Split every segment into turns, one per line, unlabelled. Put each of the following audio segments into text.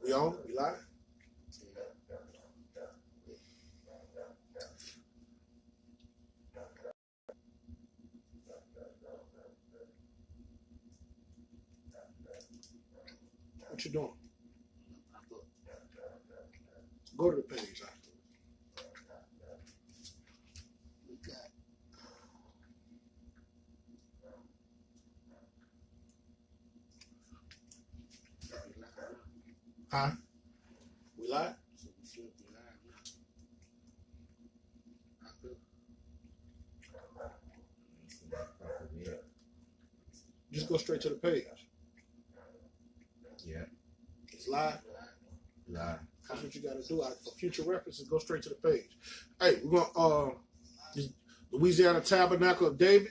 We on? We live? What you doing? Go to the page. We got. Huh? We live? Just go straight to the page.
Yeah.
It's live.
Live.
That's what you got to do. For future references, go straight to the page. Hey, we're going to Louisiana Tabernacle of David.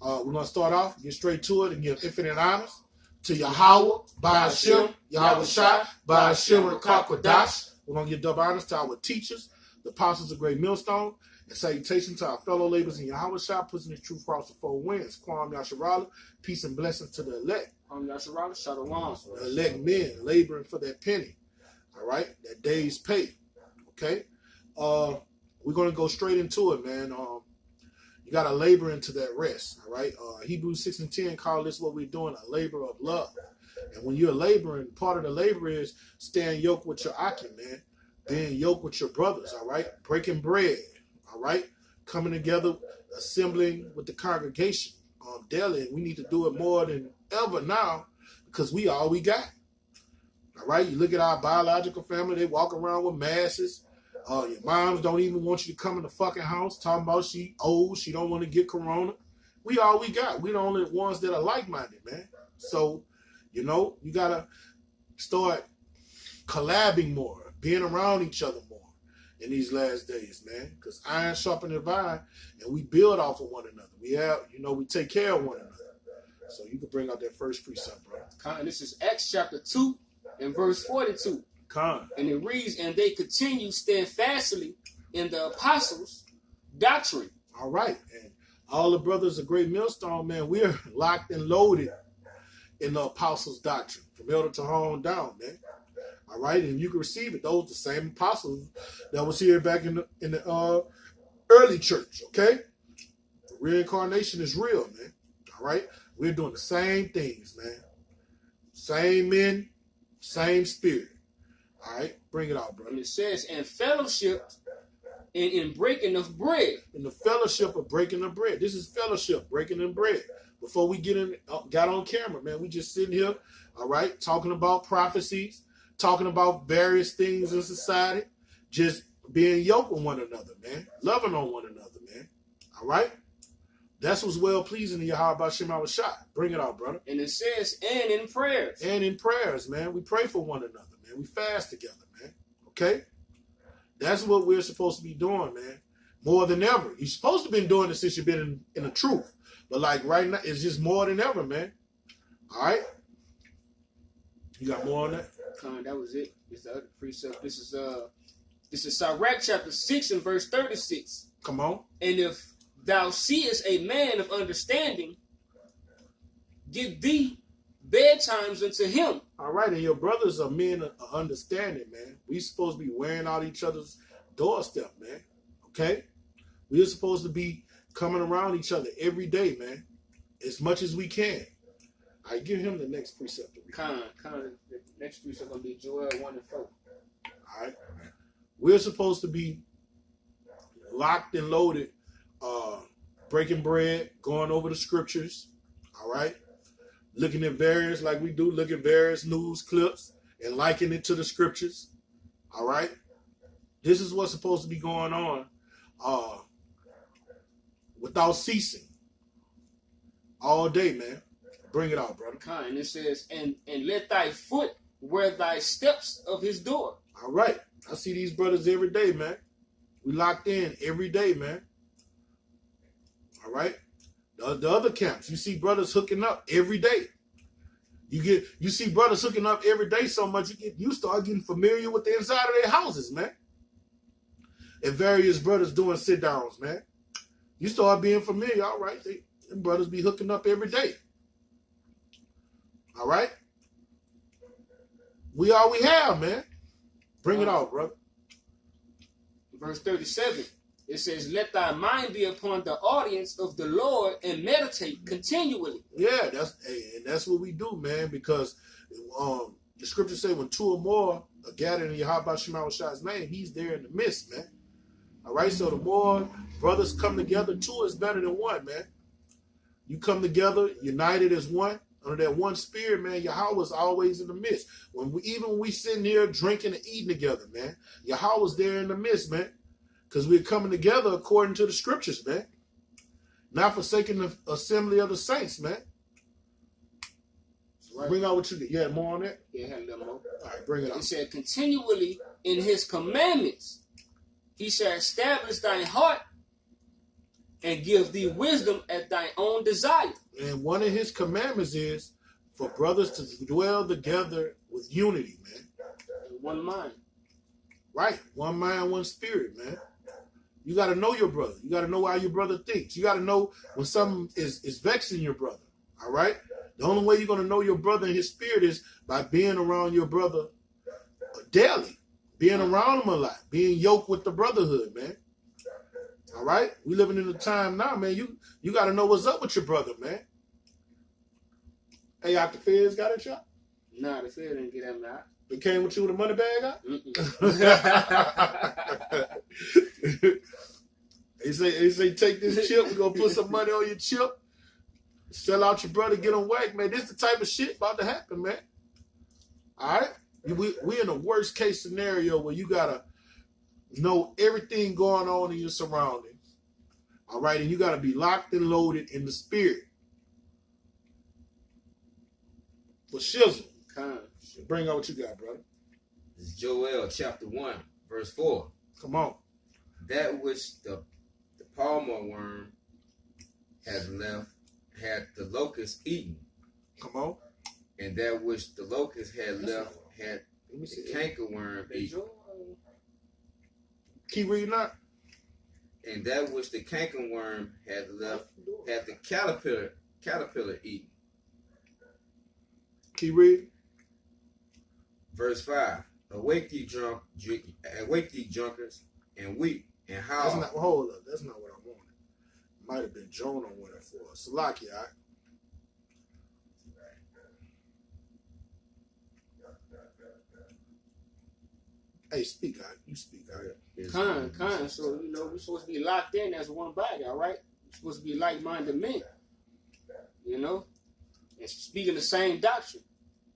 We're going to start off, get straight to it, and give infinite honors to Yahweh, Ba'ashem, Yahweh Shai, Ba'ashem, and Kakwadash. We're going to give double honors to our teachers, the apostles of Great Millstone, and salutation to our fellow laborers in Yahweh Shai, pushing his truth across the four winds. Kwam Yasharala, peace and blessings to the elect.
Kwam Yasharala, Shalom.
The elect men laboring for that penny. All right, that day's pay. Okay, we're gonna go straight into it, man. You gotta labor into that rest. All right, Hebrews 6:10 call this what we're doing, a labor of love. And when you're laboring, part of the labor is staying yoked with your akim, man. Being yoked with your brothers. All right, breaking bread. All right, coming together, assembling with the congregation daily. We need to do it more than ever now because we all we got. All right, you look at our biological family, they walk around with masses. Your moms don't even want you to come in the fucking house, talking about she old, she don't want to get corona. We all we got. We the only ones that are like-minded, man. So, you know, you got to start collabing more, being around each other more in these last days, man. Because iron sharpeneth iron, and we build off of one another. We have, you know, we take care of one another. So you can bring out that first precept, bro.
And this is Acts chapter 2. In verse 42, and it reads, and they continue steadfastly in the apostles' doctrine.
All right. And all the brothers of Great Millstone, man, we're locked and loaded in the apostles' doctrine, from elder to home down, man. All right. And you can receive it. Those the same apostles that was here back in the early church, okay? The reincarnation is real, man. All right. We're doing the same things, man. Same men. Same spirit. All right, bring it out, brother.
And it says, and fellowship and in breaking of bread.
In the fellowship of breaking of bread. This is fellowship, breaking of bread. Before we got on camera, man, we just sitting here, all right, talking about prophecies, talking about various things in society, just being yoked with one another, man, loving on one another, man. All right? That's what's well-pleasing to Yahweh Ba'ashem Yahweh Shai. Bring it out, brother.
And it says, and in prayers.
And in prayers, man. We pray for one another, man. We fast together, man. Okay? That's what we're supposed to be doing, man. More than ever. You're supposed to have been doing this since you've been in the truth. But like right now, it's just more than ever, man. All right? You got more on that?
That was it. It's the other precept. This is Sirach chapter 6 and verse 36.
Come on.
And if thou seest a man of understanding, give thee bedtimes unto him.
All right, and your brothers are men of understanding, man. We supposed to be wearing out each other's doorstep, man. Okay? We're supposed to be coming around each other every day, man. As much as we can. I give him the next precept.
The next precept going to be Joel 1 and 4.
All right? We're supposed to be locked and loaded, breaking bread, going over the scriptures, all right? Looking at various, like we do, look at various news clips and liking it to the scriptures, all right? This is what's supposed to be going on without ceasing all day, man. Bring it out, brother.
And it says, and let thy foot wear thy steps of his door.
All right. I see these brothers every day, man. We locked in every day, man. All right. The other camps, you see brothers hooking up every day. You see brothers hooking up every day so much you start getting familiar with the inside of their houses, man. And various brothers doing sit downs, man. You start being familiar, all right. Them brothers be hooking up every day. All right. We all we have, man. Bring it out, brother.
Verse 37. It says, let thy mind be upon the audience of the Lord and meditate continually.
Yeah, that's what we do, man, because the scriptures say when two or more are gathered in Yahweh Shemawashai's name, he's there in the midst, man. All right, so the more brothers come together, two is better than one, man. You come together, united as one, under that one spirit, man, Yahweh's always in the midst. When we sitting here drinking and eating together, man, Yahweh's there in the midst, man. Because we're coming together according to the scriptures, man. Not forsaking the assembly of the saints, man. Right. Bring out what you get. You had more on that?
Yeah, I had a little more.
All right, bring it out.
It said, continually in his commandments, he shall establish thy heart and give thee wisdom at thy own desire.
And one of his commandments is for brothers to dwell together with unity, man.
One mind.
Right. One mind, one spirit, man. You got to know your brother. You got to know how your brother thinks. You got to know when something is vexing your brother. All right? The only way you're going to know your brother and his spirit is by being around your brother daily. Being around him a lot. Being yoked with the brotherhood, man. All right? We living in a time now, man. You got to know what's up with your brother, man. Hey, out the feds got it, y'all?
Nah, the feds didn't get that out.
They came with you with a money bag out? They say take this chip, we're going to put some money on your chip, sell out your brother, get him whacked, man. This is the type of shit about to happen, man. All right? We in a worst case scenario where you got to know everything going on in your surroundings. All right? And you got to be locked and loaded in the spirit. For shizzle. Bring out what you got, brother.
This is Joel chapter 1, verse 4.
Come on.
That which the palmer worm has left had the locust eaten.
Come on.
And that which the locust had left had the cankerworm eaten.
Keep reading that.
And that which the cankerworm had left had the caterpillar eaten.
Keep reading.
Verse 5. Awake ye drunkards, and weep and howl.
Hold up. That's not what I wanted. Might have been Jonah went it for. Salaki, all right? Hey, speak out. You speak out.
Kind. So, we're supposed to be locked in as one body, all right? We're supposed to be like-minded men, and speaking the same doctrine,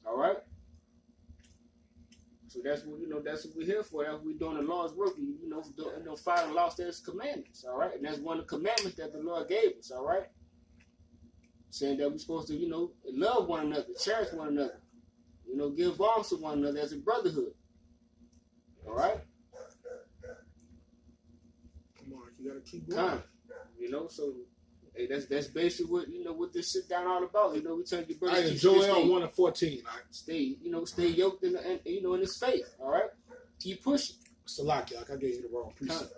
all right? So that's what that's what we're here for. That's what we're doing the Lord's work. Following the law, statutes, commandments. All right, and that's one of the commandments that the Lord gave us. All right, saying that we're supposed to love one another, cherish one another, give alms to one another as a brotherhood. All right.
Come on, you gotta keep going.
So. Hey, that's basically what this sit down all about. We tell your brothers.
Hey, Joel 1 and 14. All right.
Stay yoked in his faith. All right, keep pushing.
Salaki, I gave you the wrong precept.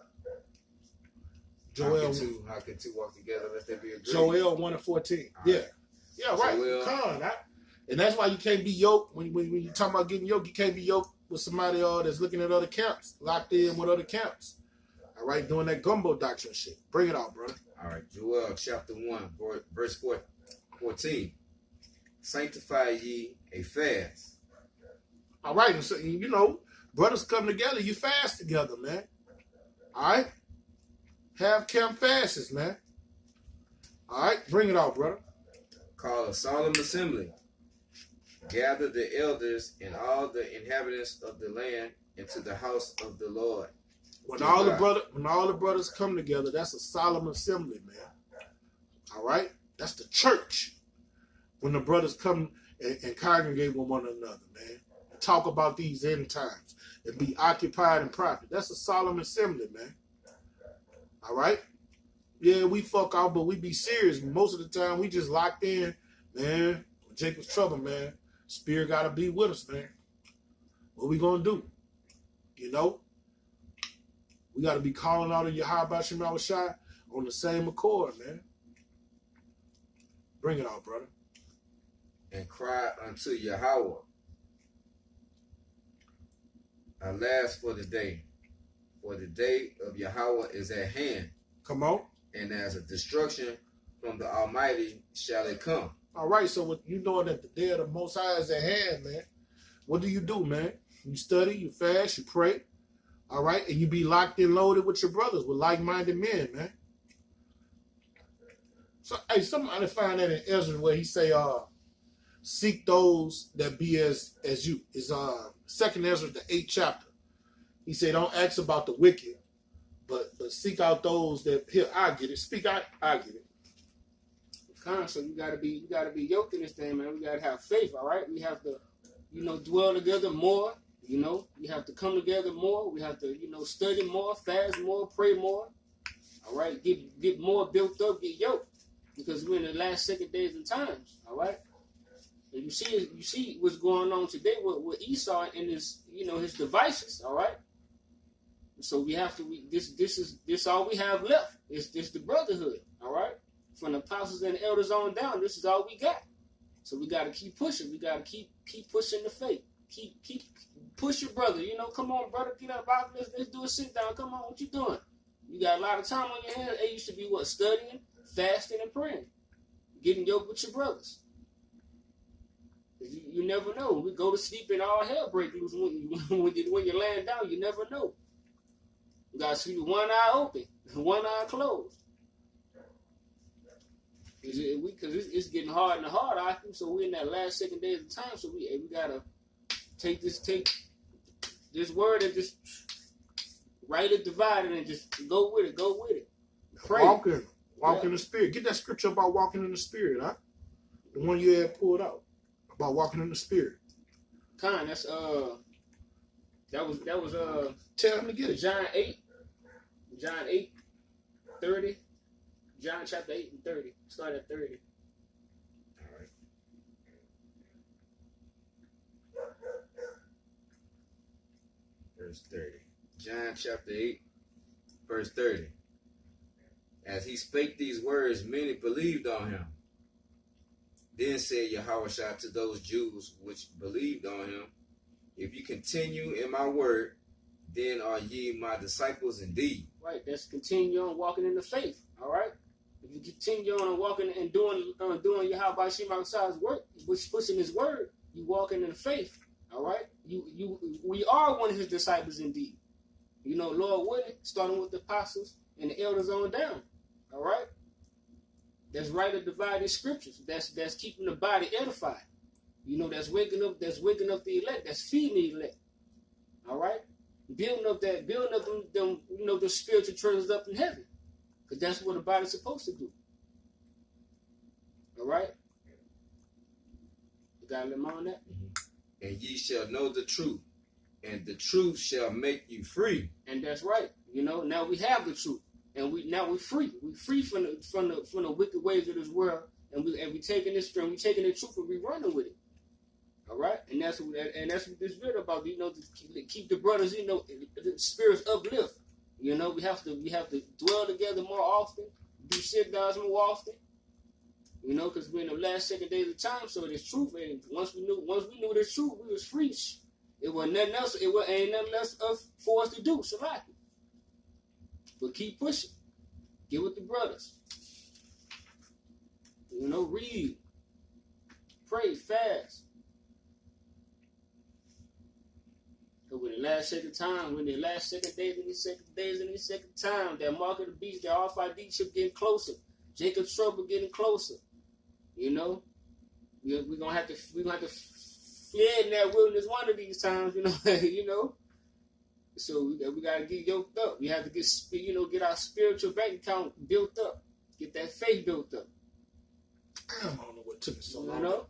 Joel, how can two walk together unless they be agreed?
Joel 1 and 14. Yeah, right.
Joel,
and that's why you can't be yoked when you talk about getting yoked. You can't be yoked with somebody that's looking at other camps, locked in with other camps. All right, doing that gumbo doctrine shit. Bring it out, brother.
All right, Joel chapter 1, verse 14. Sanctify ye a fast.
All right, and so, brothers come together, you fast together, man. All right? Have camp fasts, man. All right, bring it out, brother.
Call a solemn assembly. Gather the elders and all the inhabitants of the land into the house of the Lord.
When all the brothers come together, that's a solemn assembly, man. All right? That's the church. When the brothers come and congregate with one another, man. And talk about these end times and be occupied in profit. That's a solemn assembly, man. All right? Yeah, we fuck out, but we be serious. Most of the time, we just locked in, man. When Jacob's trouble, man. Spirit got to be with us, man. What we going to do? We got to be calling out of Yahweh Shemawashai on the same accord, man. Bring it out, brother.
And cry unto Yahweh. Alas for the day. For the day of Yahweh is at hand,
Come on.
and as a destruction from the Almighty shall it come.
All right, so with you knowing that the day of the Most High is at hand, man, what do, man? You study, you fast, you pray, all right? And you be locked and loaded with your brothers, with like-minded men, man. So, hey, somebody find that in Ezra where he say, seek those that be as you. It's 2nd Ezra, the 8th chapter. He said, don't ask about the wicked, but seek out those that, here, I get it. Speak out, I get it.
So you gotta be yoked in this thing, man. We gotta have faith, all right? We have to, dwell together more. We have to come together more. We have to, study more, fast more, pray more. All right, get more built up, get yoked, because we're in the last second days and times. All right, and you see what's going on today with Esau and his devices. All right, so we have to. This all we have left. It's the brotherhood. All right. From the apostles and the elders on down, this is all we got. So we got to keep pushing. We got to keep pushing the faith. Keep push your brother. Come on, brother, get up out. Let's do a sit down. Come on, what you doing? You got a lot of time on your hands. It used to be studying, fasting, and praying, getting yoked with your brothers. You never know. We go to sleep and all hell break loose when you're laying down. You never know. You got to sleep with one eye open, one eye closed. Because it's getting harder and harder, I think. So we're in that last second days of time. So we gotta take this word and just write it, divide it, and just go with it. Pray.
Walk in the spirit. Get that scripture about walking in the spirit, huh? The one you had pulled out about walking in the spirit.
That's that was
tell him to get it.
John 8:30. John chapter 8 and 30. Start at 30.
All right. Verse 30. John chapter 8, verse 30. As he spake these words, many believed on him. Then said Yahushua to those Jews which believed on him, if you continue in my word, then are ye my disciples indeed.
Right, that's continue on walking in the faith. All right. If you continue on walking and doing Yahweh Shemaiah's work, which pushing his word, you walking in the faith. All right. We are one of his disciples indeed. Lord willing, starting with the apostles and the elders on down. All right. That's right of dividing scriptures. That's keeping the body edified. That's waking up the elect. That's feeding the elect. All right. Building up them the spiritual treasures up in heaven. Because that's what the body's supposed to do. All right? You got to let me on that?
And ye shall know the truth, and the truth shall make you free.
And that's right. Now we have the truth. And we're free. We're free from the wicked ways of this world. And we taking this strength, we taking the truth and we running with it. All right? And that's what this video about, to keep the brothers, the spirits uplift. We have to dwell together more often, do sit downs more often. Because we're in the last second days of time, so it's truth. And once we knew the truth, we was free. It wasn't nothing else. Ain't nothing else for us to do. Survive. But keep pushing. Get with the brothers. Read, pray, fast. When the last second time, when the last second days and the second time, that mark of the beast, that RFID getting closer, Jacob's trouble getting closer. We're gonna have to flee in that wilderness one of these times. So we gotta get yoked up. We have to get our spiritual bank account built up, get that faith built up.
I don't know what took me so long.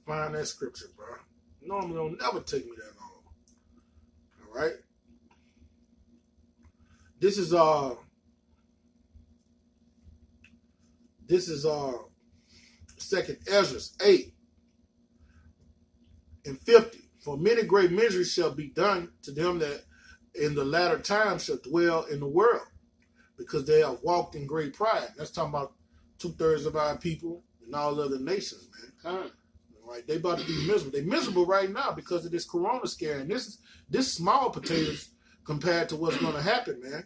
Find that scripture, bro. Normally, it'll never take me that long. All right. This is 2nd Ezra 8 and 50. For many great miseries shall be done to them that in the latter times shall dwell in the world, because they have walked in great pride. That's talking about 2/3 of our people and all other nations, man. All Right? They about to be miserable. They miserable right now because of this corona scare. And this small potatoes compared to what's going to happen, man.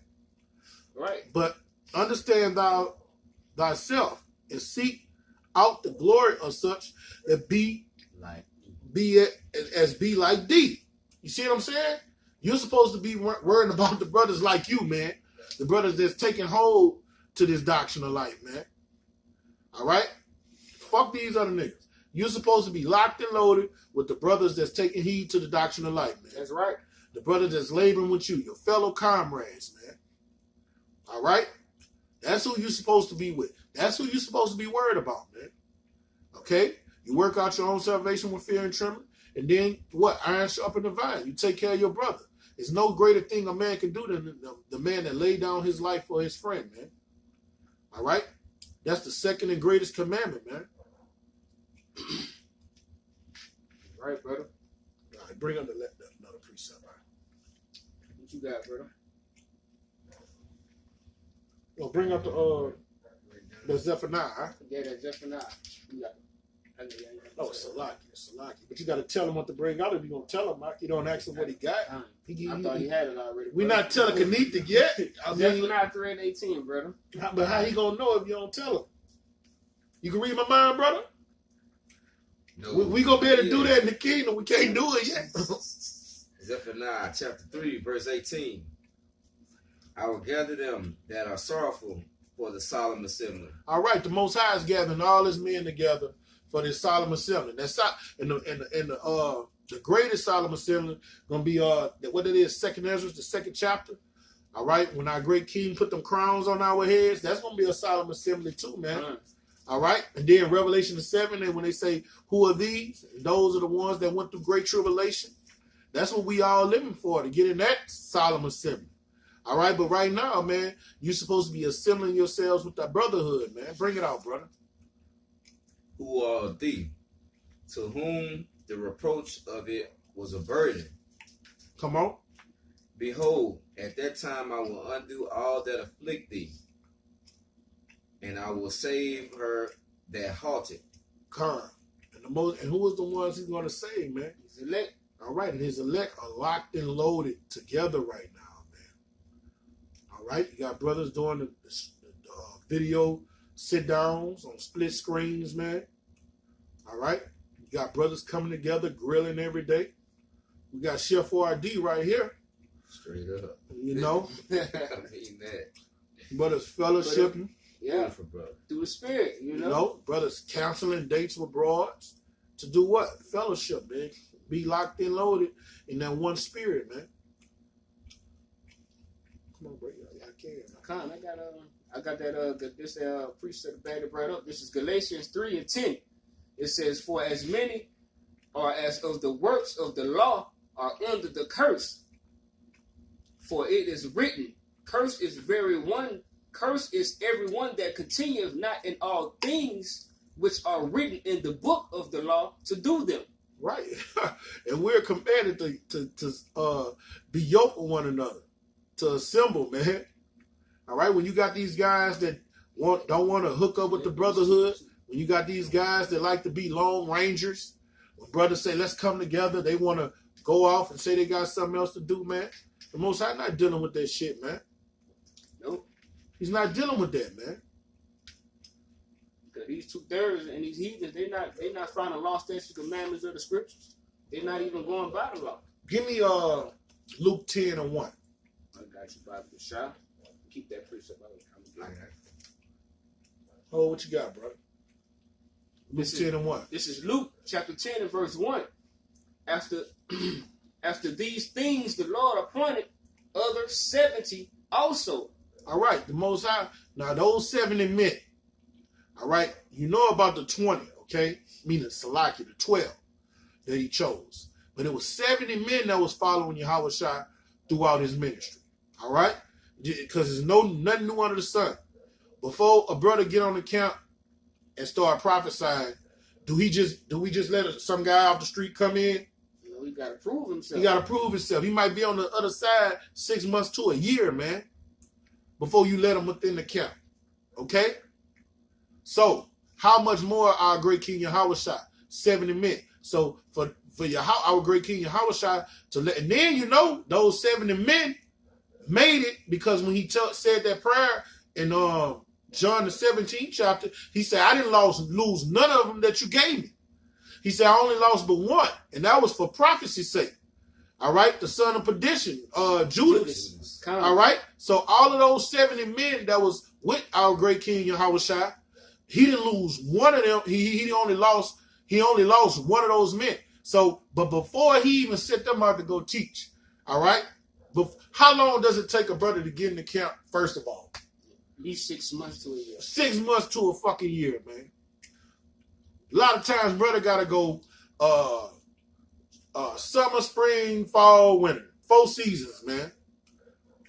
Right.
But understand thou thyself and seek out the glory of such that be like thee. You see what I'm saying? You're supposed to be worrying about the brothers like you, man. The brothers that's taking hold to this doctrine of life, man. All right? Fuck these other niggas. You're supposed to be locked and loaded with the brothers that's taking heed to the doctrine of life, man.
That's right.
The brothers that's laboring with you, your fellow comrades, man. All right? That's who you're supposed to be with. That's who you're supposed to be worried about, man. Okay? You work out your own salvation with fear and trembling. And then what? Iron sharpen the vine. You take care of your brother. There's no greater thing a man can do than the man that laid down his life for his friend, man. All right? That's the second and greatest commandment, man.
Right, brother.
All right, bring up another precept. Right?
What you got, brother?
Well, bring up the Zephaniah. Huh?
Yeah, that Zephaniah. You got it.
Oh, Salaki. But you got to tell him what to bring out. If you're going to tell him, Mike, you don't ask him what he got.
I thought he had it already.
We're not telling Kanita yet.
Zephaniah 3:18, brother.
But how he going to know if you don't tell him? You can read my mind, brother?
No.
We going to be able to do that in the kingdom. We can't do it yet.
Zephaniah chapter 3, verse 18. I will gather them that are sorrowful for the solemn assembly.
All right, the Most High is gathering all his men together for this solemn assembly. That's the greatest solemn assembly gonna be what it is, 2nd Ezra, the 2nd chapter. All right, when our great king put them crowns on our heads, that's gonna be a solemn assembly too, man. All right, and then Revelation 7, and when they say, "Who are these?" And those are the ones that went through great tribulation. That's what we all living for, to get in that solemn assembly. All right, but right now, man, you're supposed to be assembling yourselves with that brotherhood, man. Bring it out, brother.
Who are thee, to whom the reproach of it was a burden?
Come on.
Behold, at that time I will undo all that afflict thee, and I will save her that halted.
Come. And who is the ones he's going to save, man?
His elect.
All right, and his elect are locked and loaded together right now, man. All right, you got brothers doing the video sit-downs on split screens, man. All right, you got brothers coming together, grilling every day. We got Chef RD right here.
Straight up.
You know?
I mean that.
Brothers fellowshipping.
Yeah,
brother.
through the spirit, you know?
You know, brothers counseling dates with broads. To do what? Fellowship, man. Be locked and loaded in that one spirit, man. Come on, bro.
I got this precept bad right up. This is Galatians 3:10. It says, "For as many are as of the works of the law are under the curse. For it is written, Cursed is everyone that continueth not in all things which are written in the book of the law to do them."
Right. And we're commanded to be yoked with one another, to assemble, man. All right. When you got these guys that don't want to hook up with the brotherhood, when you got these guys that like to be lone rangers, when brothers say, let's come together, they want to go off and say they got something else to do, man. The Most High not dealing with that shit, man.
Nope.
He's not dealing with that, man.
Because these 2/3 and these heathens, they're not finding law, statutes, commandments of the scriptures. They're not even going by the law.
Give me Luke 10:1.
I got you, Bible shot. Keep that precept.
Oh, what you got, brother? Luke 10:1.
This is Luke chapter 10 and verse 1. After these things the Lord appointed other 70 also.
All right, the Most High. Now those 70 men. All right, you know about the 20, okay? Meaning Salaki, the 12 that he chose. But it was 70 men that was following Yahushua throughout his ministry. All right? Because there's nothing new under the sun. Before a brother get on the camp and start prophesying, do we just let some guy off the street come in?
He got to prove himself.
He got to prove himself. He might be on the other side 6 months to a year, man, before you let him within the camp. Okay? So, how much more our great King Yahushua 70 men. So for our great King Yahushua to let, and then those 70 men made it because when he said that prayer in John the 17th chapter, he said, I didn't lose none of them that you gave me. He said, I only lost but one, and that was for prophecy's sake. All right, the son of perdition, Judas. All right, so all of those 70 men that was with our great King Yahushua, he didn't lose one of them. He only lost one of those men. So, but before he even sent them out to go teach, all right, but how long does it take a brother to get in the camp? First of all,
at least 6 months to a year.
6 months to a fucking year, man. A lot of times, brother gotta go summer, spring, fall, winter. 4 seasons, man.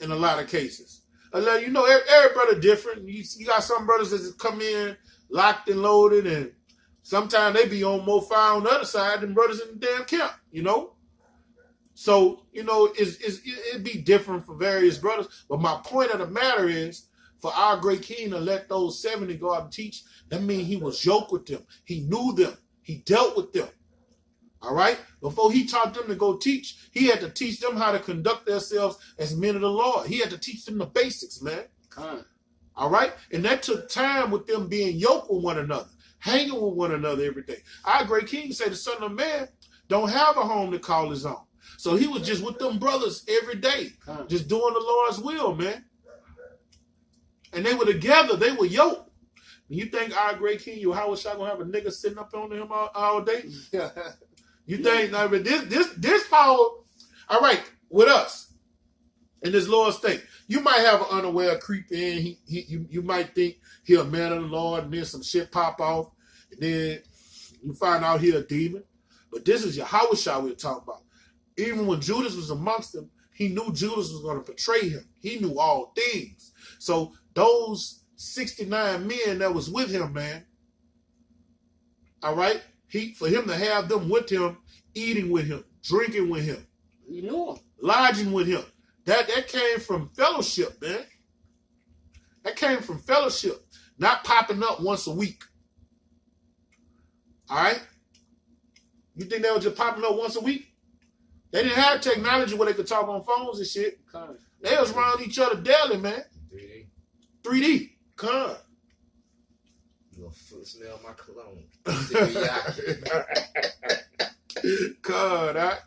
In a lot of cases. Every brother different. You got some brothers that just come in locked and loaded, and sometimes they be on more fire on the other side than brothers in the damn camp, So, it'd be different for various brothers. But my point of the matter is, for our great King to let those 70 go out and teach, that means he was yoked with them. He knew them. He dealt with them. All right? Before he taught them to go teach, he had to teach them how to conduct themselves as men of the Lord. He had to teach them the basics, man. All right? And that took time with them being yoked with one another, hanging with one another every day. Our great King said the Son of Man don't have a home to call his own. So he was just with them brothers every day, just doing the Lord's will, man. And they were together. They were yoked. You think our great King Yahushua gonna have a nigga sitting up on him all day? You think this power? All right, with us in this Lord's state, you might have an unaware creep in. You might think he a man of the Lord, and then some shit pop off, and then you find out he a demon. But this is Yahushua we're talking about. Even when Judas was amongst them, he knew Judas was going to betray him. He knew all things. So those 69 men that was with him, man, all right, for him to have them with him, eating with him, drinking with him,
you knew him,
lodging with him, that came from fellowship, man. That came from fellowship, not popping up once a week. All right? You think they were just popping up once a week? They didn't have technology where they could talk on phones and shit. They was around each other daily, man. 3D. Con.
You gonna smell my cologne.
God,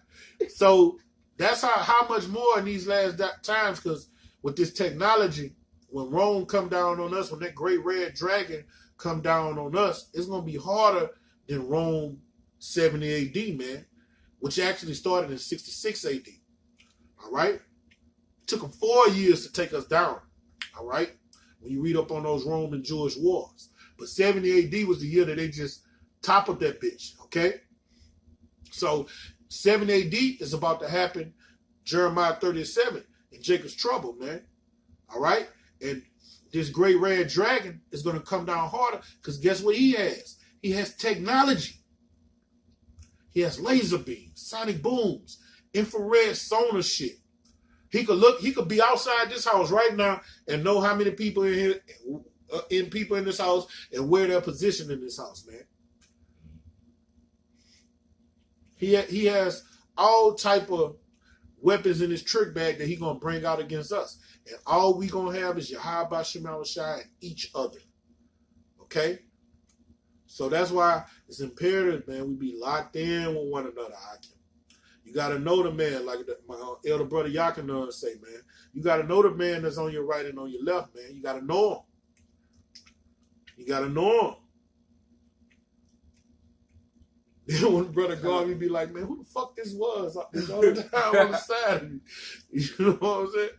so that's how much more in these last times, because with this technology, when Rome come down on us, when that great red dragon come down on us, it's gonna be harder than Rome 70 AD, man, which actually started in 66 AD. All right, it took them 4 years to take us down. All right, when you read up on those Roman Jewish wars, but 70 AD was the year that they just toppled that bitch. Okay. So 7 AD is about to happen, Jeremiah 37, in Jacob's trouble, man. All right? And this great red dragon is going to come down harder because guess what he has? He has technology. He has laser beams, sonic booms, infrared sonar shit. He could be outside this house right now and know how many people in here, in this house and where they're positioned in this house, man. He has all type of weapons in his trick bag that he gonna bring out against us, and all we gonna have is Yahweh Shema Shai and each other. Okay, so that's why it's imperative, man. We be locked in with one another. You gotta know the man, like my elder brother Yakinan say, man. You gotta know the man that's on your right and on your left, man. You gotta know him. You gotta know him. Then when Brother Garvey be like, man, who the fuck this was all the time on the side of me? You know what I'm saying?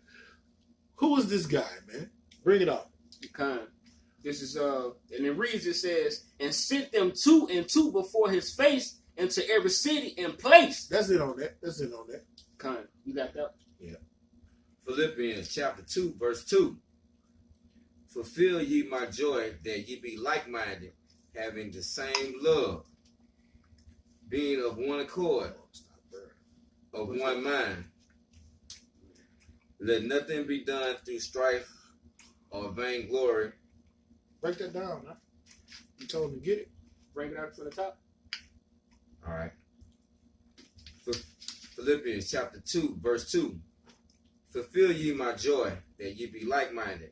Who is this guy, man? Bring it up.
This is and it reads, it says, and sent them 2 and 2 before his face into every city and place.
That's it on that.
You got that?
Yeah. Philippians chapter 2, verse 2. Fulfill ye my joy, that ye be like-minded, having the same love, being of one accord, of one mind. Let nothing be done through strife or vainglory.
Break that down, huh? You told him to get it.
Bring it out from the top.
All right. Philippians chapter 2, verse 2. Fulfill ye my joy, that ye be like-minded.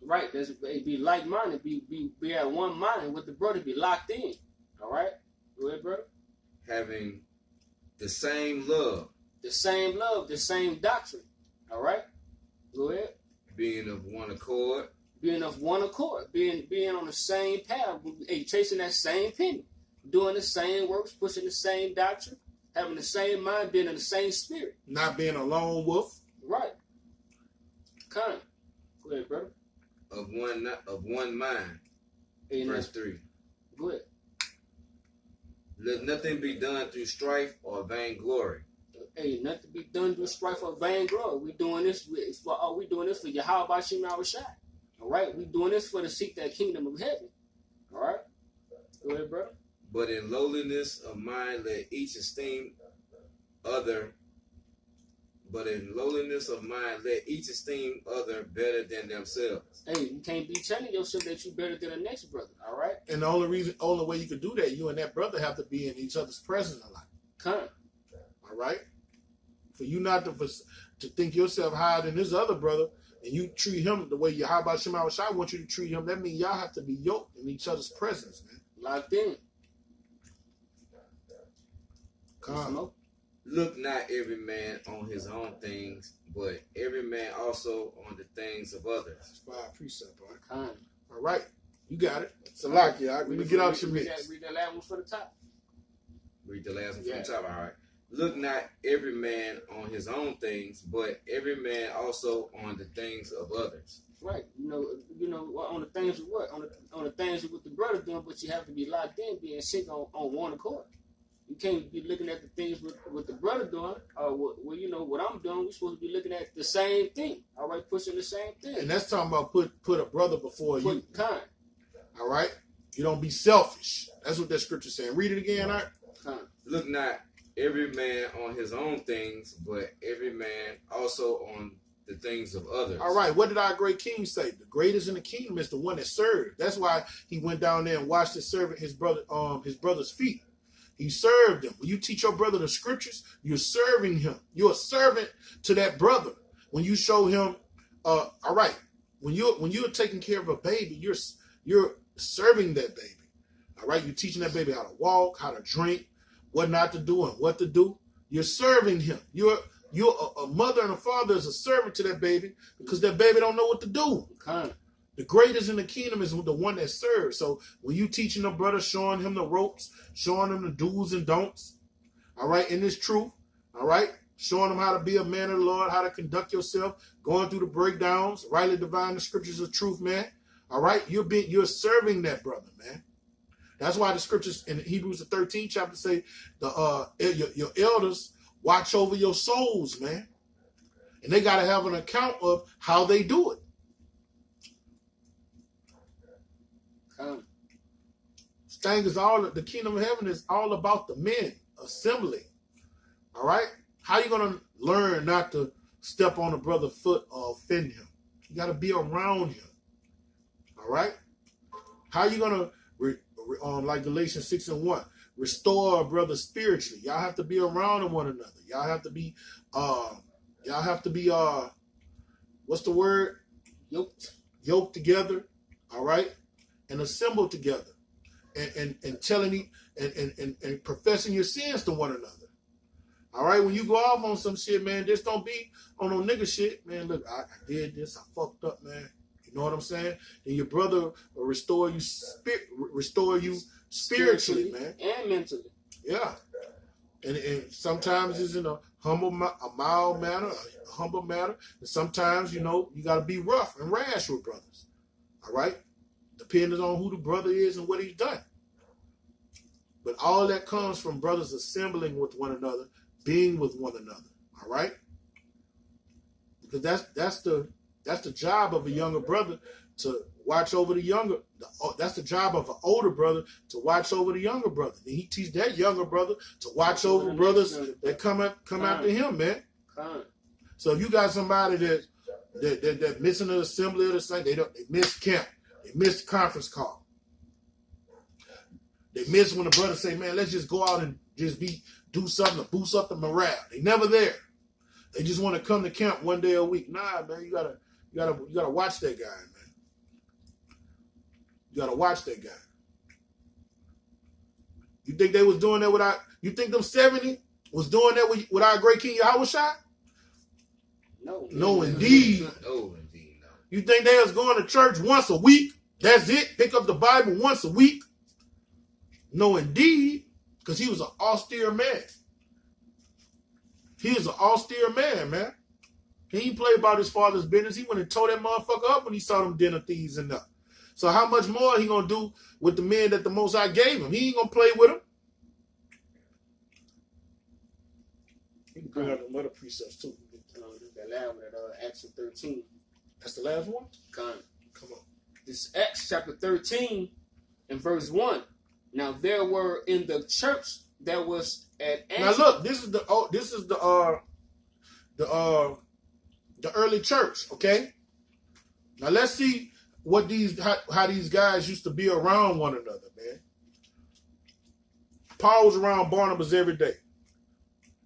Right, be like-minded, be at one mind with the brother, be locked in. All right? Go ahead, brother.
Having the same love.
The same love, the same doctrine. All right? Go ahead.
Being of one accord.
Being of one accord. Being on the same path. Chasing that same penny. Doing the same works, pushing the same doctrine. Having the same mind, being in the same spirit.
Not being a lone wolf.
Right. Kind of. Go ahead, brother.
Of one mind.
Amen.
Verse 3.
Go ahead.
Let nothing be done through strife or vainglory.
Hey, nothing be done through strife or vainglory. We doing this for Yahweh Shem Shai. All right? We doing this for to seek that kingdom of heaven. All right? Go ahead, brother.
But in lowliness of mind, let each esteem other. But in lowliness of mind, let each esteem other better than themselves.
Hey, you can't be telling yourself that you're better than the next brother, all right?
And the only way you can do that, you and that brother have to be in each other's presence a lot.
Come.
All right? For you not to think yourself higher than this other brother, and you treat him the way Yahweh Shem Shai wants you to treat him, that means y'all have to be yoked in each other's presence, man.
Locked in.
Come.
Look not every man on his own things, but every man also on the things of others.
That's 5 precepts, all right?
Come.
All right. You got it. It's a lock, y'all. Let me get out your mix.
Read that last one for the top.
Read the last one from the top, all right. Look not every man on his own things, but every man also on the things of others.
Right. You know, on the things of what? On the things with the brother doing, but you have to be locked in, being sick on one accord. You can't be looking at the things with the brother doing, or what I'm doing. We're supposed to be looking at the same thing. All right, pushing the same thing.
And that's talking about put a brother before you.
Kind.
All right? You don't be selfish. That's what that scripture's saying. Read it again, all right?
Kind.
Look not every man on his own things, but every man also on the things of others.
All right, what did our great king say? The greatest in the kingdom is the one that served. That's why he went down there and washed his brother's feet. He served him. When you teach your brother the scriptures, you're serving him. You're a servant to that brother. When you show him, all right, when you're taking care of a baby, you're serving that baby. All right, you're teaching that baby how to walk, how to drink, what not to do and what to do. You're serving him. You're a mother and a father is a servant to that baby because that baby don't know what to do.
Kind.
The greatest in the kingdom is the one that serves. So when you teaching the brother, showing him the ropes, showing him the do's and don'ts, all right, in this truth, all right, showing him how to be a man of the Lord, how to conduct yourself, going through the breakdowns, rightly dividing the scriptures of truth, man. All right, you're serving that brother, man. That's why the scriptures in Hebrews the 13th chapter say your elders watch over your souls, man, and they got to have an account of how they do it. This thing is the kingdom of heaven is all about the men assembling. All right? How you going to learn not to step on a brother's foot or offend him? You got to be around him. All right? How you going to, like Galatians 6:1, restore a brother spiritually? Y'all have to be around one another. Y'all have to be, what's the word? Yoked together. All right? And assemble together, and telling and professing your sins to one another. All right, when you go off on some shit, man, just don't be on no nigga shit, man. Look, I did this, I fucked up, man. You know what I'm saying? And your brother will restore you spiritually, man,
and mentally.
Yeah, and sometimes it's in a mild manner, a humble manner, and sometimes you got to be rough and rash with brothers. All right. Depending on who the brother is and what he's done. But all that comes from brothers assembling with one another, being with one another. All right? Because that's the job of a younger brother, to watch over the younger. That's the job of an older brother, to watch over the younger brother. And he teach that younger brother to watch over brothers that come after him, man. So if you got somebody that missing the assembly of the saints, they miss camp. They miss the conference call. They miss when the brother say, man, let's just go out and just do something to boost up the morale. They never there. They just want to come to camp one day a week. Nah, man, you gotta watch that guy, man. You gotta watch that guy. You think they was doing that you think them 70 was doing that with our great King Yahushua?
No.
No, indeed.
No, indeed, no.
You think they was going to church once a week? That's it? Pick up the Bible once a week? No, indeed. Because he was an austere man. He is an austere man, man. He ain't play about his father's business. He went and tore that motherfucker up when he saw them dinner thieves in there. So how much more he gonna do with the men that the Most High gave him? He ain't gonna play with them. He can bring out some other precepts too.
That last one at Acts 13.
That's the last one?
Come
on.
This is Acts chapter 13 and verse 1. Now there were in the church that was at Antioch.
Now look, this is the early church, okay? Now let's see what how these guys used to be around one another, man. Paul was around Barnabas every day.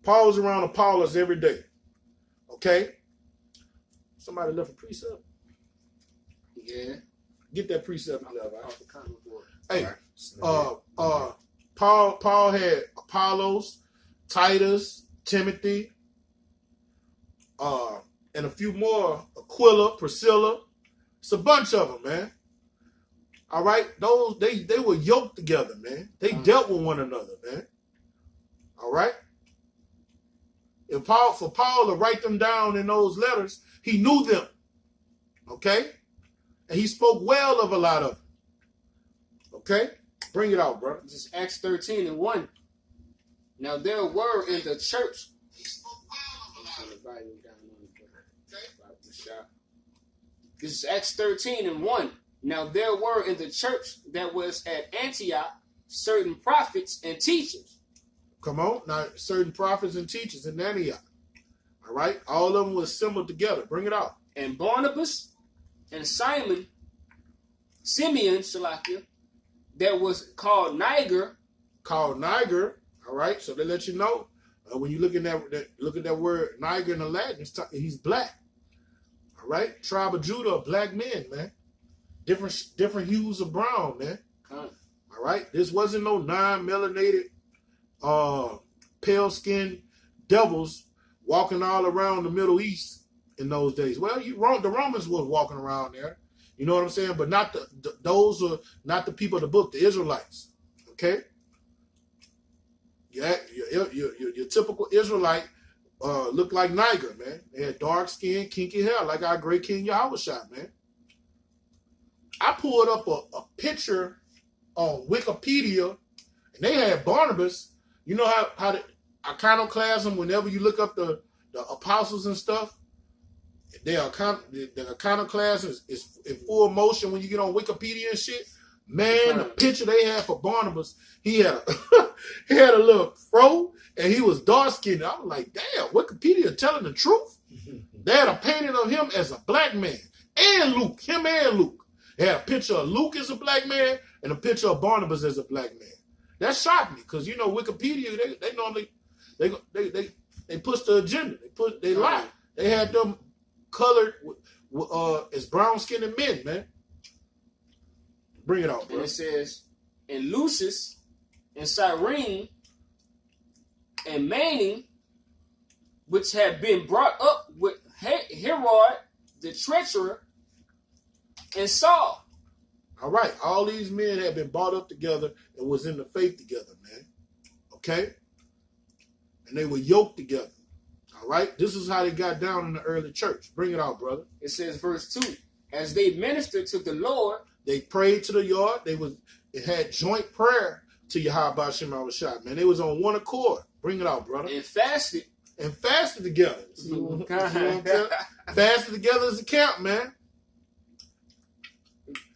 Paul was around Apollos every day. Okay? Somebody left a precept?
Yeah.
Get that precept you left,
Off the comment board.
Hey, Paul had Apollos, Titus, Timothy, and a few more, Aquila, Priscilla. It's a bunch of them, man. All right? Those they were yoked together, man. They dealt with one another, man. All right? For Paul to write them down in those letters, he knew them. Okay? And he spoke well of a lot of them. Okay? Bring it out, bro.
This is Acts 13 and 1. Now there were in the church. This is Acts 13 and 1. Now there were in the church that was at Antioch certain prophets and teachers.
Come on. Now, certain prophets and teachers in Antioch. All right? All of them were assembled together. Bring it out.
And Barnabas and Simeon, Shalakia, that was called Niger.
Called Niger. All right? So they let you know. When you look at that word Niger in the Latin, he's black. All right? Tribe of Judah are black men, man. Different hues of brown, man. All right? This wasn't no non-melanated, pale-skinned devils walking all around the Middle East in those days. Well, the Romans was walking around there. You know what I'm saying? But not those are not the people of the book, the Israelites. Okay? Yeah, your typical Israelite looked like Niger, man. They had dark skin, kinky hair, like our great King Yahushua, man. I pulled up a picture on Wikipedia, and they had Barnabas. You know how the iconoclasm, whenever you look up the apostles and stuff, the iconoclasm is in full motion when you get on Wikipedia and shit. Man, the picture they had for Barnabas, he had a little fro, and he was dark skinned. I was like, damn, Wikipedia telling the truth. They had a painting of him as a black man, and Luke, him and Luke. They had a picture of Luke as a black man and a picture of Barnabas as a black man. That shocked me because Wikipedia they normally they push the agenda. They lie. They had them colored as brown skinned men, man. Bring it out, bro.
And it says, and Lucius and Cyrene and Manning, which had been brought up with Herod the treasurer and Saul.
All right. All these men had been brought up together and was in the faith together, man. Okay? And they were yoked together. All right? This is how they got down in the early church. Bring it out, brother.
It says, verse 2, as they ministered to the Lord.
They prayed to the Lord. It had joint prayer to Yahweh Shem Shah, man. They was on one accord. Bring it out, brother.
And fasted.
And fasted together. Fasted together as a camp, man.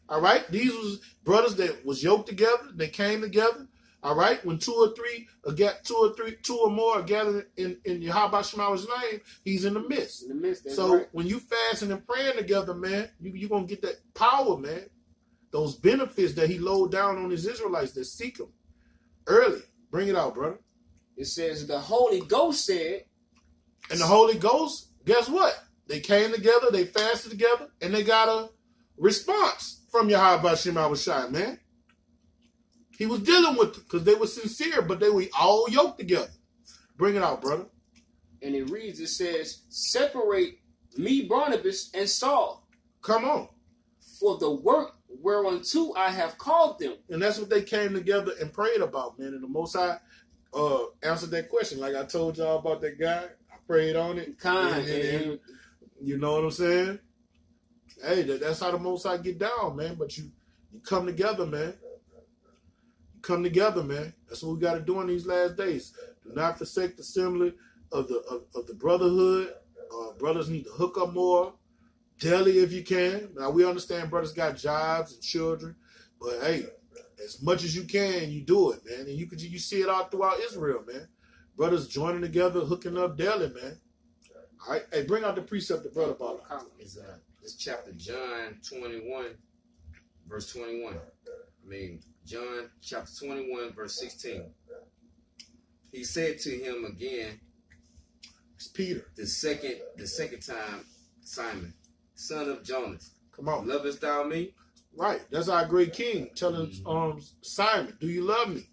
All right? These was brothers that was yoked together. They came together. All right? When two or more are gathered in Yahweh Shemawah's name, he's in the midst.
In the midst,
so
right.
When you fasting and praying together, man, you're going to get that power, man. Those benefits that he load down on his Israelites that seek him early. Bring it out, brother.
It says the Holy Ghost said.
And the Holy Ghost, guess what? They came together, they fasted together, and they got a response from Yahweh Shem Shai, man. He was dealing with them because they were sincere, but they were all yoked together. Bring it out, brother.
And it reads, it says, separate me, Barnabas, and Saul.
Come on.
For the work whereunto I have called them.
And that's what they came together and prayed about, man. And the Most High answered that question. Like I told y'all about that guy. I prayed on it. And you know what I'm saying? Hey, that's how the Most High get down, man. But you come together, man. You come together, man. That's what we got to do in these last days. Do not forsake the assembly of the brotherhood. Brothers need to hook up more daily if you can. Now, we understand brothers got jobs and children. But, hey, as much as you can, you do it, man. And you see it all throughout Israel, man. Brothers joining together, hooking up daily, man. All right. Hey, bring out the precept the brother brought out.
It's chapter John 21, verse 21. John chapter 21, verse 16. He said to him again,
it's Peter.
The second time, Simon, son of Jonas.
Come on.
Lovest thou me?
Right. That's our great king telling Simon, do you love me?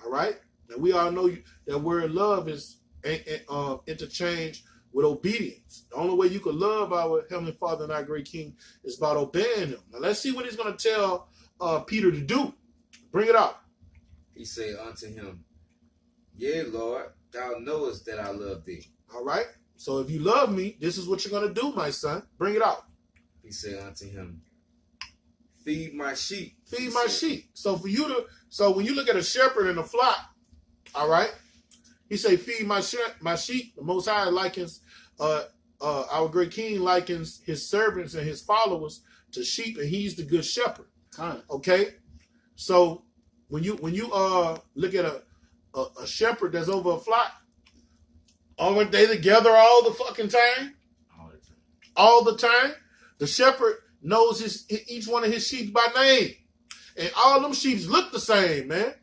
All right. Now we all know that word love is interchanged with obedience. The only way you can love our Heavenly Father and our great King is by obeying him. Now let's see what he's going to tell Peter to do. Bring it out.
He said unto him, Yea, Lord, thou knowest that I love thee.
All right. So if you love me, this is what you're going to do, my son. Bring it out.
He said unto him, Feed my sheep.
Feed my sheep. So when you look at a shepherd and a flock, all right, he say, feed my sheep. The Most High likens, our great King likens his servants and his followers to sheep, and he's the good shepherd. Okay, so when you look at a shepherd that's over a flock, aren't they together all the fucking time? All the time. The shepherd knows each one of his sheep by name, and all them sheep look the same, man.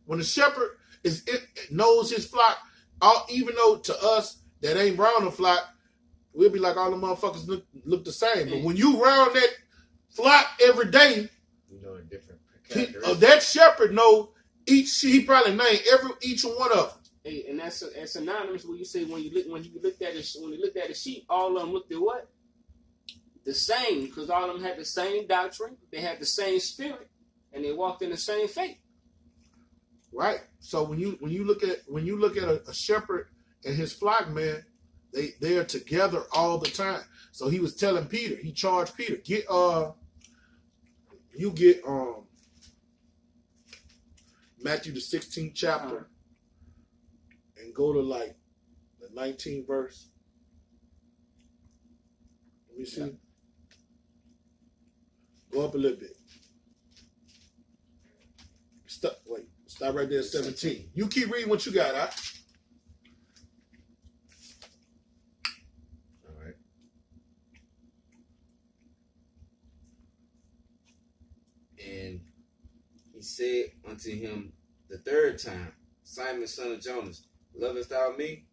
When the shepherd knows his flock, even though to us that ain't round the flock, we'll be like all the motherfuckers look the same. But when you round that flock every day,
you know a different
that shepherd know each sheep. He probably named each one of them.
Hey, and that's synonymous when you say when you looked at the sheep, all of them looked at what? The same, because all of them had the same doctrine, they had the same spirit, and they walked in the same faith.
Right. So when you look at a shepherd and his flock, man, they are together all the time. So he was telling Peter, he charged Peter, get Matthew the 16th chapter and go to like the 19th verse. Let me see. Yeah. Go up a little bit. Stop right there at 17. You keep reading what you got, huh?
All right. And he said unto him the third time, Simon, son of Jonas, lovest thou me?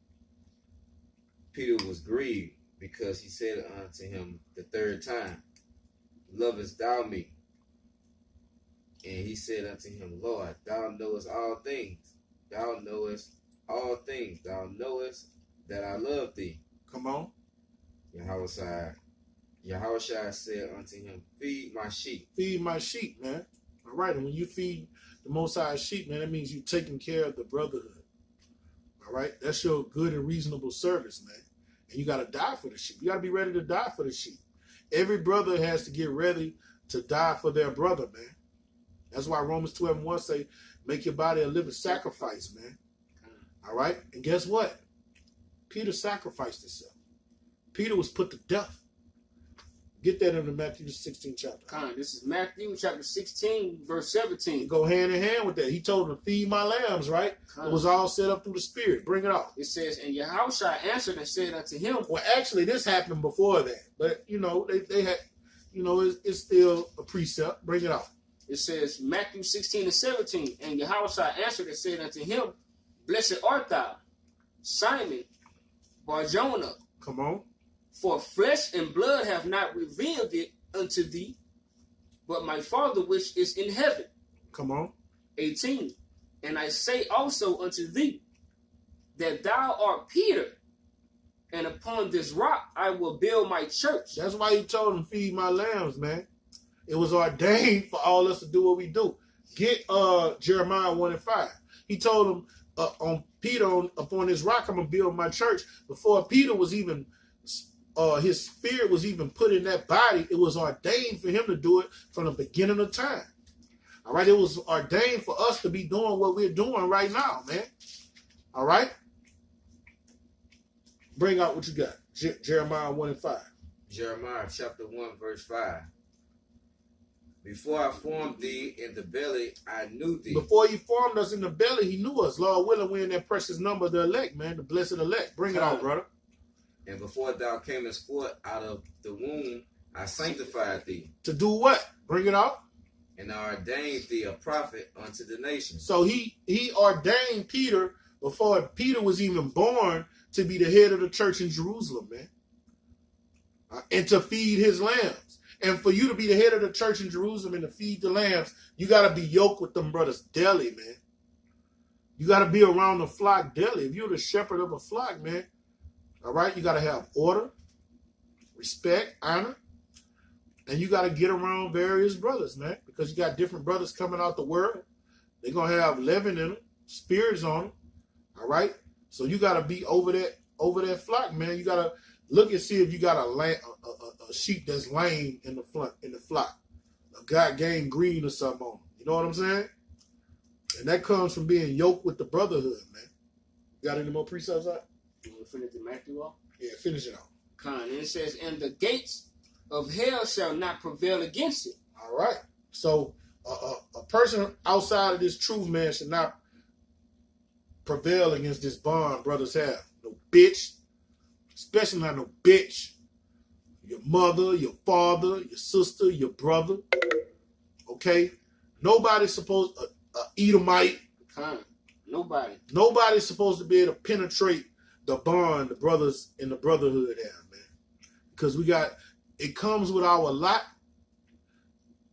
Peter was grieved because he said unto him the third time, lovest thou me? And he said unto him, Lord, thou knowest all things. Thou knowest all things. Thou knowest that I love thee.
Come on.
Yahweh said unto him, feed my sheep.
Feed my sheep, man. All right. And when you feed the Most High sheep, man, that means you're taking care of the brotherhood. All right. That's your good and reasonable service, man. And you got to die for the sheep. You got to be ready to die for the sheep. Every brother has to get ready to die for their brother, man. That's why Romans 12:1 say, make your body a living sacrifice, man. All right? And guess what? Peter sacrificed himself. Peter was put to death. Get that in the Matthew 16 chapter.
This is Matthew chapter 16, verse 17.
You go hand in hand with that. He told him to feed my lambs, right? It was all set up through the Spirit. Bring it out.
It says, and Yahushua answered and said unto him.
Well, actually, this happened before that. But, you know, they had, you know, it's still a precept. Bring it out.
It says, Matthew 16 and 17, and Yahushua answered and said unto him, Blessed art thou, Simon Barjona,
Come on.
for flesh and blood have not revealed it unto thee, but my Father which is in heaven.
Come on.
18. And I say also unto thee, that thou art Peter, and upon this rock I will build my church.
That's why he told him, feed my lambs, man. It was ordained for all us to do what we do. Get Jeremiah 1:5. He told him on Peter, upon this rock I'm going to build my church. Before Peter was even, his spirit was even put in that body, it was ordained for him to do it from the beginning of time. All right, it was ordained for us to be doing what we're doing right now, man. All right? Bring out what you got. Jeremiah 1:5.
Jeremiah chapter 1, verse 5. Before I formed thee in the belly, I knew thee.
Before he formed us in the belly, he knew us. Lord willing, we're in that precious number of the elect, man. The blessed elect. Bring it out, brother.
And before thou camest forth out of the womb, I sanctified thee.
To do what? Bring it out.
And I ordained thee a prophet unto the nations.
So he ordained Peter before Peter was even born to be the head of the church in Jerusalem, man. And to feed his lambs. And for you to be the head of the church in Jerusalem and to feed the lambs, you got to be yoked with them brothers daily, man. You got to be around the flock daily. If you're the shepherd of a flock, man, all right, you got to have order, respect, honor. And you got to get around various brothers, man, because you got different brothers coming out the world. They're going to have leaven in them, spirits on them, all right? So you got to be over that flock, man. You got to look and see if you got a sheep that's lame in the flock. A guy gained green or something on him. You know what I'm saying? And that comes from being yoked with the brotherhood, man. Got any more precepts out?
You want to finish the Matthew off?
Yeah, finish it out.
And it says, and the gates of hell shall not prevail against it.
All right. So a person outside of this truth, man, should not prevail against this bond brothers have. No bitch. Especially not no bitch. Your mother, your father, your sister, your brother. Okay? Nobody's supposed to, Edomite.
Nobody.
Nobody's supposed to be able to penetrate the bond the brothers in the brotherhood have, man. Because it comes with our lot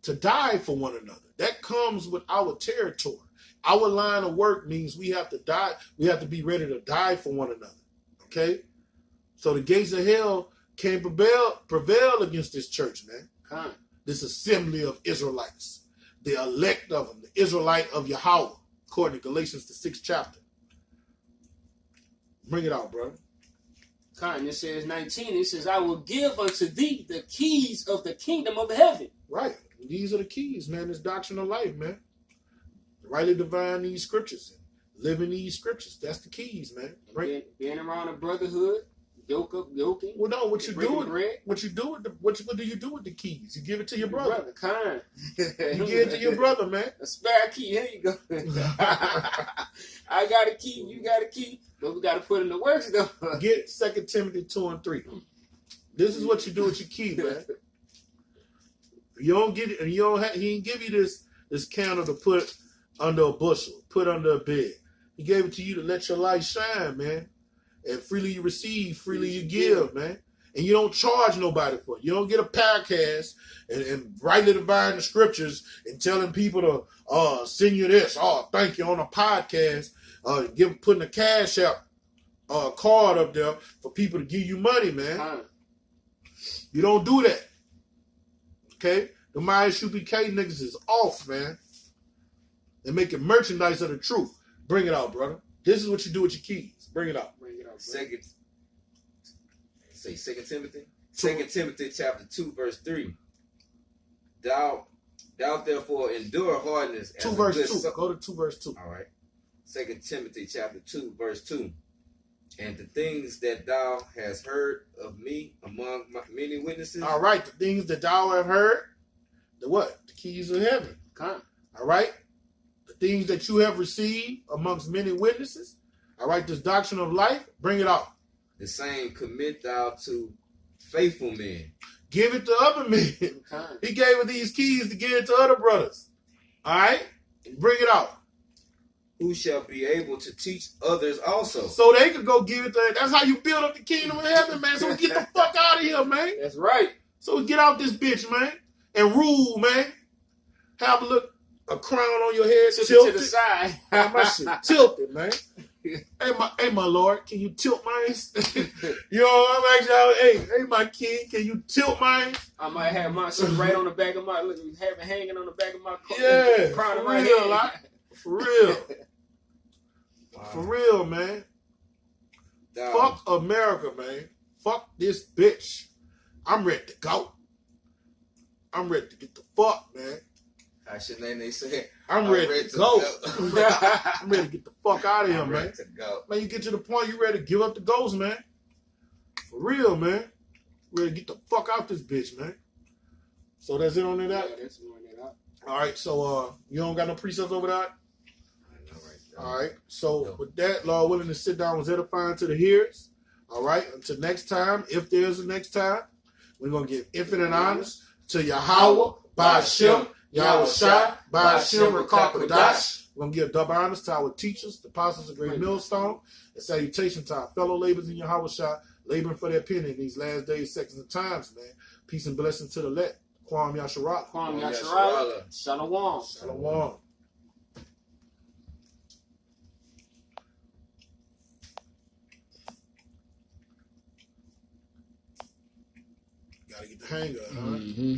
to die for one another. That comes with our territory. Our line of work means we have to die. We have to be ready to die for one another. Okay? So the gates of hell can't prevail against this church, man. This assembly of Israelites. The elect of them. The Israelite of Yahweh. According to Galatians, the 6th chapter. Bring it out, brother.
It says 19. It says, I will give unto thee the keys of the kingdom of heaven.
Right. These are the keys, man. This doctrine of life, man. Rightly divine these scriptures. Living these scriptures. That's the keys, man. Right.
Being around a brotherhood. Yoking.
Well, no, what you do with what do you do with the keys? You give it to your brother. You give it to your brother, man.
A spare key. Here you go. I got a key. You got a key. But we got to put in the works, though.
Get 2 Timothy 2 and 3. This is what you do with your key, man. You don't get it, and he didn't give you this candle to put under a bushel, put under a bed. He gave it to you to let your light shine, man. And freely you receive, freely you give, man. And you don't charge nobody for it. You don't get a podcast and rightly divine the scriptures and telling people to send you this. Oh, thank you on a podcast. Putting a cash out card up there for people to give you money, man. You don't do that. Okay? The MySUPK niggas is off, man. They're making merchandise of the truth. Bring it out, brother. This is what you do with your keys. Bring it out.
Second Timothy. 2 Timothy chapter 2, verse 3. Thou therefore endure hardness.
2 verse 2. Go to 2 verse 2.
All right. 2 Timothy chapter 2, verse 2. And the things that thou hast heard of me among many witnesses.
All right. The things that thou have heard. The what? The keys of heaven. All right. The things that you have received amongst many witnesses. All right, this doctrine of life, bring it out.
The same commit thou to faithful men.
Give it to other men. He gave us these keys to give it to other brothers. All right? Bring it out.
who shall be able to teach others also.
So they could go give it to. That's how you build up the kingdom of heaven, man. So we get the fuck out of here, man.
That's right.
So we get out this bitch, man, and rule, man. Have a crown on your head, tilted
To the side.
Have my shit tilted, man. Hey, my lord, can you tilt mine? You know, I'm actually, hey, my king, can you tilt mine?
I might have my shit right on the back of my, have it hanging on the back of my coat.
Yeah,
crown of
for
my
real,
head.
For real.
Wow.
For real, man.
Dog.
Fuck America, man. Fuck this bitch. I'm ready to go. I'm ready to get the fuck, man.
How Shanae say?
I'm ready to go.
go.
I'm ready to get the fuck out of here,
I'm
man.
ready to go.
Man, you get to the point you ready to give up the ghost, man. For real, man. Ready to get the fuck out this bitch, man. So that's it on that?
Yeah, that's on that.
All right, so you don't got no precepts over that? All right, so with that, Lord willing, to sit down was edifying to the hearers. All right, until next time, if there's a next time, we're going to give infinite honors to Yahweh, Ba'ashem, Yahweh Shai, Ba'ashem, Rakakadash. We're going to give double honors to our teachers, the apostles of Great Millstone, and salutation to our fellow laborers in Yahweh Shai, laboring for their penny in these last days, seconds, and times, man. Peace and blessing to the elect. Kwam Yasharak.
Kwam Yasharak. Shalom.
Shalom. Gotta get the hang of it, huh?
Mm-hmm.